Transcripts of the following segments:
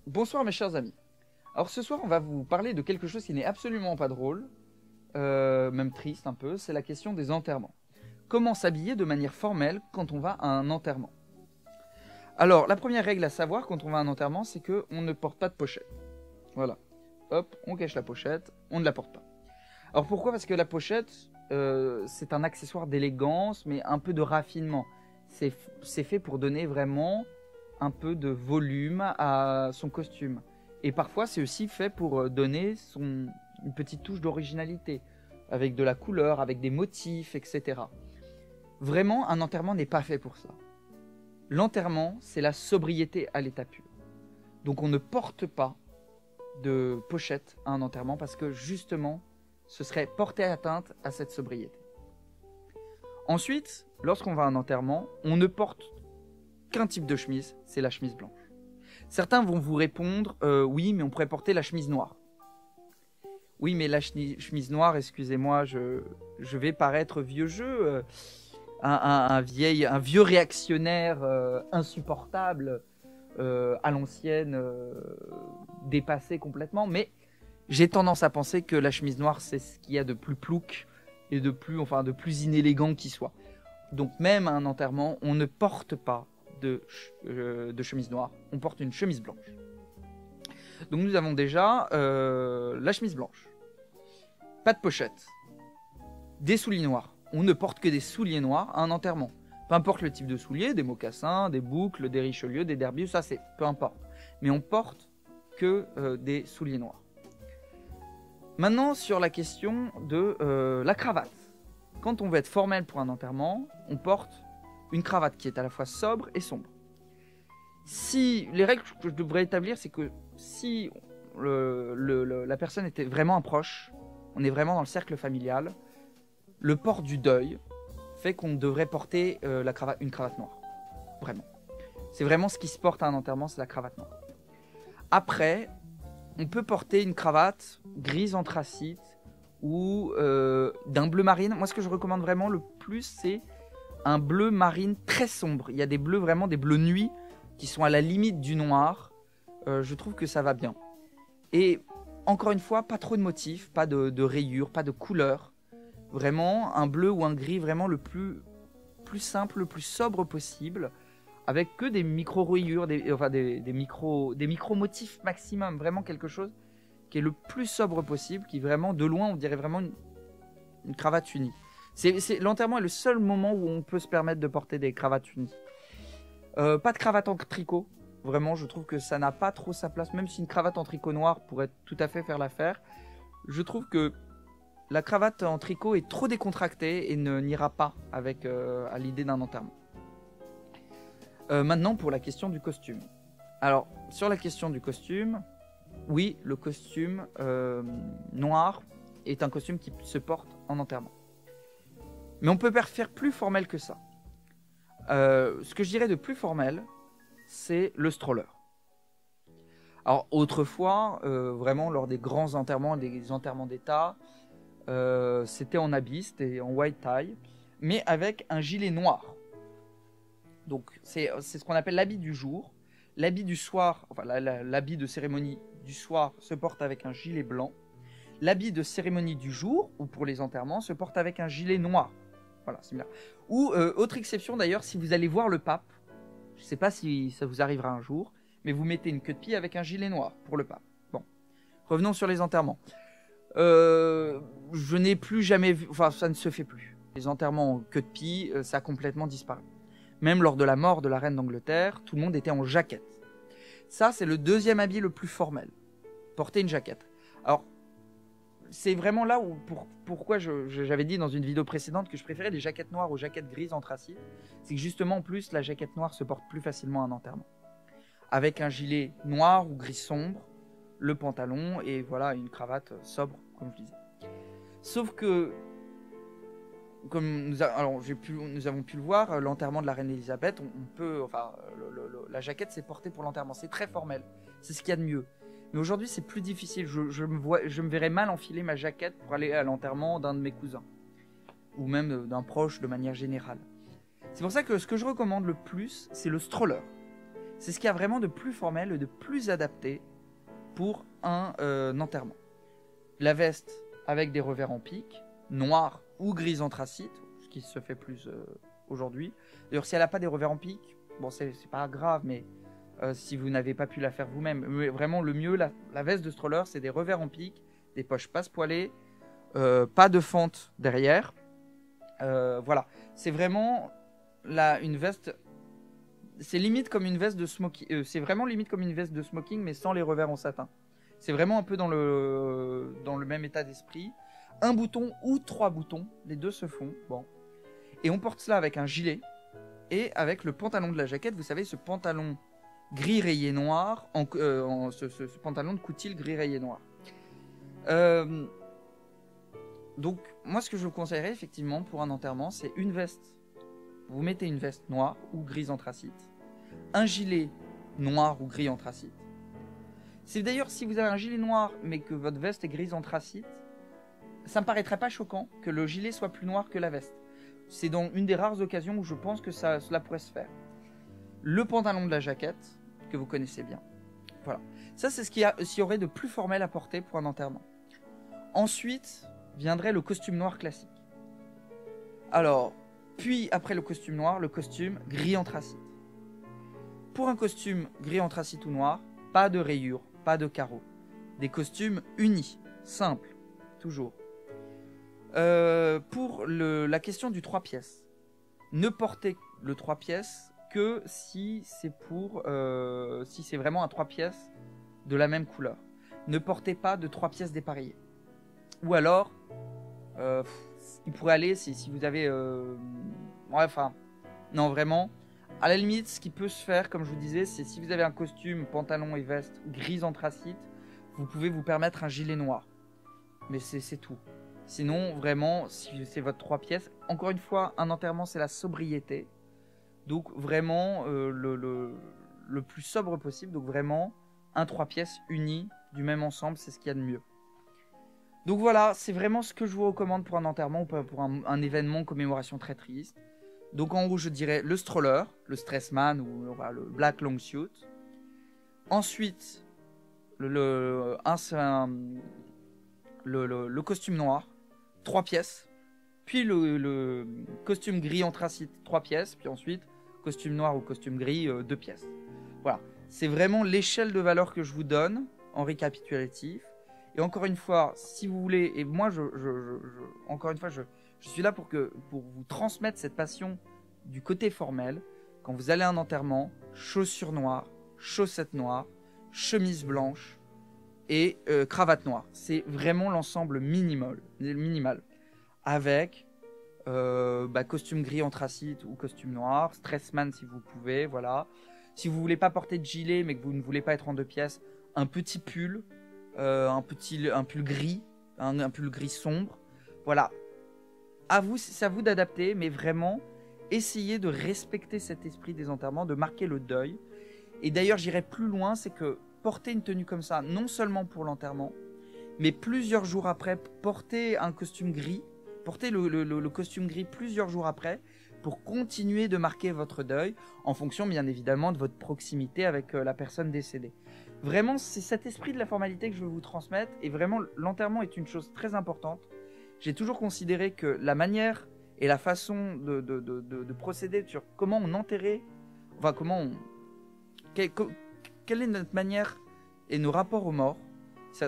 Bonsoir mes chers amis. Alors ce soir on va vous parler de quelque chose qui n'est absolument pas drôle, même triste un peu, c'est la question des enterrements. Comment s'habiller de manière formelle quand on va à un enterrement? Alors la première règle à savoir quand on va à un enterrement, c'est qu'on ne porte pas de pochette. Voilà. Hop, on cache la pochette, on ne la porte pas. Alors pourquoi? Parce que la pochette, c'est un accessoire d'élégance, mais un peu de raffinement. C'est fait pour donner vraiment un peu de volume à son costume. Et parfois, c'est aussi fait pour donner une petite touche d'originalité, avec de la couleur, avec des motifs, etc. Vraiment, un enterrement n'est pas fait pour ça. L'enterrement, c'est la sobriété à l'état pur. Donc on ne porte pas de pochette à un enterrement parce que justement, ce serait porter atteinte à cette sobriété. Ensuite, lorsqu'on va à un enterrement, on ne porte qu'un type de chemise, c'est la chemise blanche. Certains vont vous répondre oui, mais on pourrait porter la chemise noire. Oui, mais la chemise noire, excusez-moi, je vais paraître vieux jeu, un vieux réactionnaire insupportable, à l'ancienne, dépassé complètement, mais j'ai tendance à penser que la chemise noire, c'est ce qu'il y a de plus plouc et de plus inélégant qui soit. Donc même à un enterrement, on ne porte pas de chemise noire, on porte une chemise blanche. Donc nous avons déjà la chemise blanche, pas de pochette, des souliers noirs. On ne porte que des souliers noirs à un enterrement. Peu importe le type de souliers, des mocassins, des boucles, des Richelieu, des Derbius, ça c'est peu importe. Mais on porte que des souliers noirs. Maintenant sur la question de la cravate. Quand on veut être formel pour un enterrement, on porte une cravate qui est à la fois sobre et sombre. Si les règles que je devrais établir, c'est que si la personne était vraiment un proche, on est vraiment dans le cercle familial, le port du deuil fait qu'on devrait porter une cravate noire. Vraiment. C'est vraiment ce qui se porte à un enterrement, c'est la cravate noire. Après, on peut porter une cravate grise anthracite ou d'un bleu marine. Moi, ce que je recommande vraiment le plus, c'est un bleu marine très sombre. Il y a des bleus, vraiment des bleus nuit, qui sont à la limite du noir. Je trouve que ça va bien. Et encore une fois, pas trop de motifs, pas de rayures, pas de couleurs. Vraiment un bleu ou un gris vraiment le plus simple, le plus sobre possible, avec que des micro-rayures, des micro-motifs maximum. Vraiment quelque chose qui est le plus sobre possible, qui vraiment, de loin, on dirait vraiment une cravate unie. L'enterrement est le seul moment où on peut se permettre de porter des cravates unies. Pas de cravate en tricot. Vraiment, je trouve que ça n'a pas trop sa place. Même si une cravate en tricot noir pourrait tout à fait faire l'affaire, je trouve que la cravate en tricot est trop décontractée et n'ira pas avec à l'idée d'un enterrement. Maintenant, pour la question du costume. Alors, sur la question du costume, oui, le costume noir est un costume qui se porte en enterrement. Mais on peut faire plus formel que ça. Ce que je dirais de plus formel, c'est le stroller. Alors autrefois, vraiment lors des grands enterrements, des enterrements d'État, c'était en habit, c'était en white tie, mais avec un gilet noir. Donc c'est ce qu'on appelle l'habit du jour. L'habit du soir, enfin l'habit de cérémonie du soir se porte avec un gilet blanc. L'habit de cérémonie du jour, ou pour les enterrements, se porte avec un gilet noir. Voilà, similaire. Ou, autre exception d'ailleurs, si vous allez voir le pape, je ne sais pas si ça vous arrivera un jour, mais vous mettez une queue de pied avec un gilet noir pour le pape. Bon, revenons sur les enterrements. Je n'ai plus jamais vu, enfin ça ne se fait plus. Les enterrements en queue de pied, ça a complètement disparu. Même lors de la mort de la reine d'Angleterre, tout le monde était en jaquette. Ça, c'est le deuxième habit le plus formel. Porter une jaquette. Alors, c'est vraiment là où pourquoi j'avais dit dans une vidéo précédente que je préférais les jaquettes noires aux jaquettes grises anthracite. C'est que justement, en plus, la jaquette noire se porte plus facilement à un enterrement. Avec un gilet noir ou gris sombre, le pantalon et voilà une cravate sobre, comme je disais. Sauf que, comme nous avons pu le voir, l'enterrement de la reine Elisabeth, la jaquette s'est portée pour l'enterrement. C'est très formel. C'est ce qu'il y a de mieux. Mais aujourd'hui, c'est plus difficile. Je me verrais mal enfiler ma jaquette pour aller à l'enterrement d'un de mes cousins. Ou même d'un proche de manière générale. C'est pour ça que ce que je recommande le plus, c'est le stroller. C'est ce qu'il y a vraiment de plus formel et de plus adapté pour un enterrement. La veste avec des revers en pique, noir ou gris anthracite, ce qui se fait plus aujourd'hui. D'ailleurs, si elle n'a pas des revers en pique, bon, c'est pas grave, mais si vous n'avez pas pu la faire vous-même, vraiment le mieux, la veste de stroller, c'est des revers en pique, des poches passe-poilées, pas de fente derrière. Voilà, c'est vraiment une veste. C'est limite comme une veste de smoking. C'est vraiment limite comme une veste de smoking, mais sans les revers en satin. C'est vraiment un peu dans le même état d'esprit. Un bouton ou 3 boutons, les deux se font. Bon. Et on porte cela avec un gilet et avec le pantalon de la jaquette. Vous savez, ce pantalon gris rayé noir, ce pantalon de coutil gris rayé noir. Donc, moi, ce que je vous conseillerais effectivement pour un enterrement, c'est une veste. Vous mettez une veste noire ou grise anthracite, un gilet noir ou gris anthracite. C'est d'ailleurs, si vous avez un gilet noir mais que votre veste est grise anthracite, ça me paraîtrait pas choquant que le gilet soit plus noir que la veste. C'est dans une des rares occasions où je pense que cela pourrait se faire. Le pantalon de la jaquette, que vous connaissez bien. Voilà. Ça, c'est ce qu'il y aurait de plus formel à porter pour un enterrement. Ensuite, viendrait le costume noir classique. Alors, puis après le costume noir, le costume gris anthracite. Pour un costume gris anthracite ou noir, pas de rayures, pas de carreaux. Des costumes unis, simples, toujours. Pour la question du 3 pièces, ne portez le 3 pièces que si c'est vraiment un 3 pièces de la même couleur. Ne portez pas de 3 pièces dépareillées. Ou alors, il pourrait aller si vous avez... ouais, enfin, non, vraiment. À la limite, ce qui peut se faire, comme je vous disais, c'est si vous avez un costume, pantalon et veste gris anthracite, vous pouvez vous permettre un gilet noir. Mais c'est tout. Sinon, vraiment, si c'est votre 3 pièces, encore une fois, un enterrement, c'est la sobriété. Donc, vraiment, le plus sobre possible. Donc, vraiment, un 3 pièces uni du même ensemble, c'est ce qu'il y a de mieux. Donc voilà, c'est vraiment ce que je vous recommande pour un enterrement ou pour un événement commémoration très triste. Donc en haut, je dirais le stroller, le stressman ou le black long suit. Ensuite, le costume noir, 3 pièces. Puis le costume gris anthracite, 3 pièces. Puis ensuite, costume noir ou costume gris, 2 pièces. Voilà, c'est vraiment l'échelle de valeur que je vous donne en récapitulatif. Et encore une fois, si vous voulez, et moi, encore une fois, je suis là pour vous transmettre cette passion du côté formel. Quand vous allez à un enterrement, chaussures noires, chaussettes noires, chemise blanche et cravate noire. C'est vraiment l'ensemble minimal. Avec costume gris anthracite ou costume noir, stressman si vous pouvez, voilà. Si vous voulez pas porter de gilet mais que vous ne voulez pas être en 2 pièces, un petit pull. Un pull gris, un pull gris sombre. Voilà. C'est à vous d'adapter, mais vraiment, essayez de respecter cet esprit des enterrements, de marquer le deuil. Et d'ailleurs, j'irai plus loin, c'est que porter une tenue comme ça, non seulement pour l'enterrement, mais plusieurs jours après, porter un costume gris, porter le costume gris plusieurs jours après, pour continuer de marquer votre deuil, en fonction bien évidemment de votre proximité avec la personne décédée. Vraiment, c'est cet esprit de la formalité que je veux vous transmettre, et vraiment, l'enterrement est une chose très importante. J'ai toujours considéré que la manière et la façon de procéder sur comment on enterrait, enfin quelle est notre manière et nos rapports aux morts.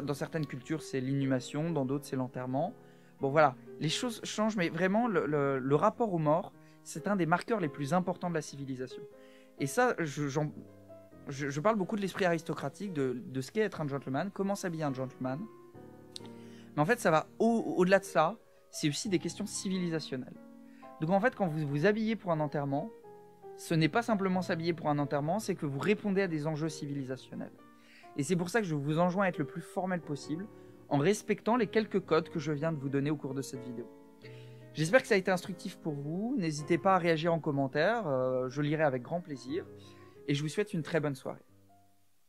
Dans certaines cultures, c'est l'inhumation, dans d'autres, c'est l'enterrement. Bon voilà, les choses changent, mais vraiment, le rapport aux morts, c'est un des marqueurs les plus importants de la civilisation. Et ça, je parle beaucoup de l'esprit aristocratique, de ce qu'est être un gentleman, comment s'habiller un gentleman. Mais en fait, ça va au-delà de ça, c'est aussi des questions civilisationnelles. Donc en fait, quand vous vous habillez pour un enterrement, ce n'est pas simplement s'habiller pour un enterrement, c'est que vous répondez à des enjeux civilisationnels. Et c'est pour ça que je vous enjoins à être le plus formel possible, en respectant les quelques codes que je viens de vous donner au cours de cette vidéo. J'espère que ça a été instructif pour vous. N'hésitez pas à réagir en commentaire, je lirai avec grand plaisir. Et je vous souhaite une très bonne soirée.